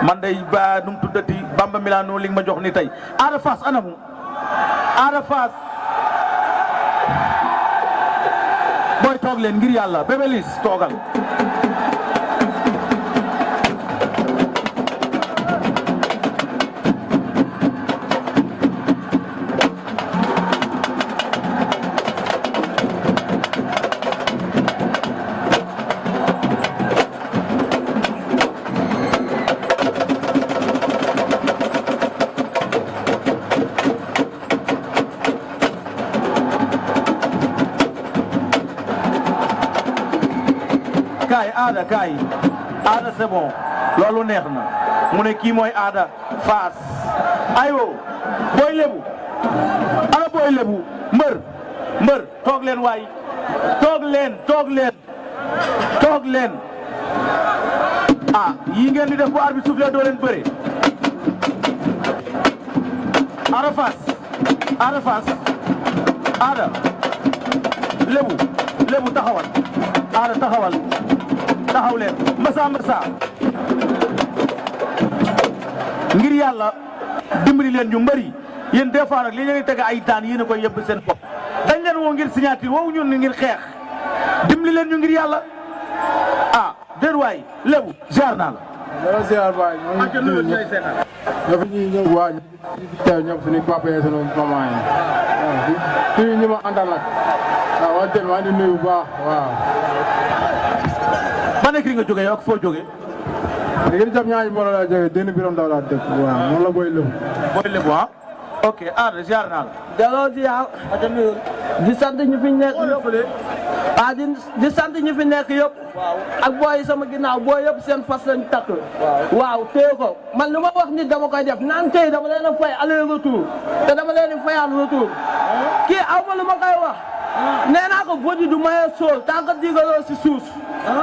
man day ba num tuddati Bamba Milano li nga ma jox ni tey Ada Fass anamu Ada Fass booy toog leen ngir yàlla Bébé Liss toogal Ada kaay Ada c'est bon loolu neex na mu ne kii mooy Ada Fass aywo booy lebu ana booy lebu mbër toog leen waay toog leen yii ngeen di def bu arbitre soufflé doo leen bëre Ada Fass Ada lebu taxawal Ada taxaw leen masa ngir yàlla dimbali leen ñu mbëri yéen des fois nag li leen di teg ay daan yéen a koy yëbb seen bopp dañ leen woo ngir signature woowu ñun ngir xeex dimbali leen ñu ngir yàlla déet waay lébu ziar naa la. loolu ziar baay ñoo fi ñuy ñëw waa ñu teew ñëpp suñu papa yi suñu maman yi waaw ñi ma àndal nag waaw wax dëgg maa ngi nuyu bu baax waaw. ban écurie nga jógee ak foo jógee. léegi jam ñaari mbooloo laa jógee dénn biram ndaw laa dëkk waaw moom la booy lébu. booy lébu ok Ada ziar naa la. delloo ziar. di sant ñu fi nekk yëpp. di sant ñu fi nekk yëpp. ak booy yi sama ginnaaw booy yëpp seen fas lañ takk. waaw téye ko man lu ma wax nit dama koy def naan tey dama leen a fay aller retour te dama leen di fayaat retour kii aw ma lu ma koy wax. nee naa ko bodi du maye sool tant que digaloo si suus.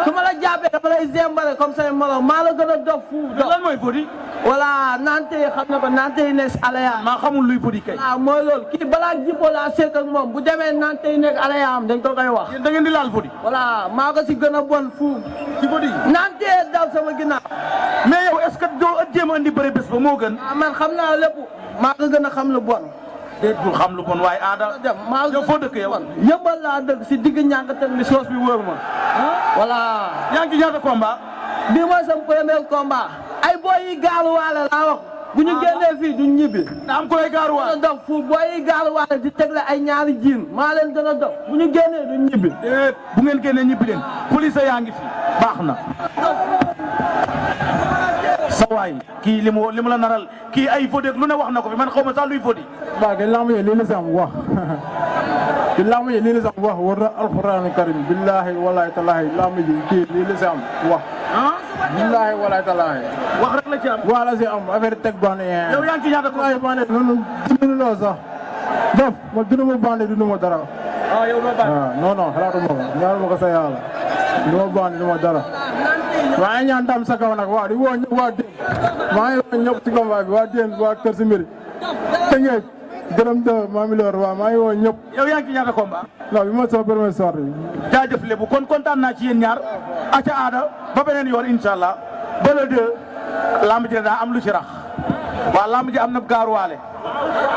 su ma la jàppee dama lay zembale comme say morom maa la gën a dof fuuf dof. lan mooy bodi. voilà nante yi xam na ko nante yi nekk alayaan. maa xamul luy bodi kay. waaw mooy loolu kii balaa jippoo laa seet ak moom bu demee nante yi nekk alayaan dañ ko koy wax. yéen da ngeen di laal bodi. voilà maa ko si gën a bon fuuf. ci bodi. nante yi daw sama ginnaaw. mais yow est-ce que doo jéem a andi bëri bés ba moo gën. man xam naa lépp maa ko gën a xam lu bon. déet bul xam lu bon waaye Ada. yow foo dëkk yow. yëmbal laa dëkk si digg ñànkatan bi soos bi wóor ma. voilà. yaa ngi ci ñaata combat. bii mooy sama premier combat. ay booy yi gaaruwaale laa wax. bu ñu génnee fii duñ ñibbi. da am ko lay gaaruwaale. dox fu booy yi gaaruwaale di tegle ay ñaari jiin maa leen gën a dox bu ñu génnee duñ ñibbi. déet bu ngeen génnee ñibbi leen police yaa ngi fi baax na. sa waay kii li mu la naral kii ay fodé lu ne wax na ko fi man xaw ma sax luy fodi. waaw kay lamb yi lii la sam wax ki lamb yi lii la sam wax war na alxuraanu karim billahi walaay talaahi lamb yi kii lii la sam wax. billahi walaay talaahi. wax rek la ci am. wax la si am affaire teg bande yee. yow yaa ngi ci ñaata ko. ay bande noonu dund loo sax def ma dund ma bande dund ma dara. yow doo bande. non non xalaatuma ko ñaanuma ko sa yàlla du ma bande du ma dara. waaye ñaan ndam sa kaw nag waa di woo ñëpp waa déen maa ngi woo ñëpp ci combat bi waa déen waa Kër si mbiri Tëngéej dërëm de Mamilor waaw maa ngi woo ñëpp. yow yaa ngi ci ñaata combat. non bi ma sama premier sortie. jaajëf Lébu kon kontaan naa ci yéen ñaar aca Ada ba beneen yoon incha allah ba le deux lamb ji daa am lu ci rax waa lamb ji am na gaaruwaale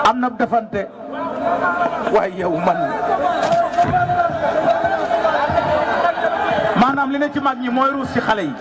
am na defante waaye yow man maanaam li ne ci mag ñi mooy ruus ci xale yi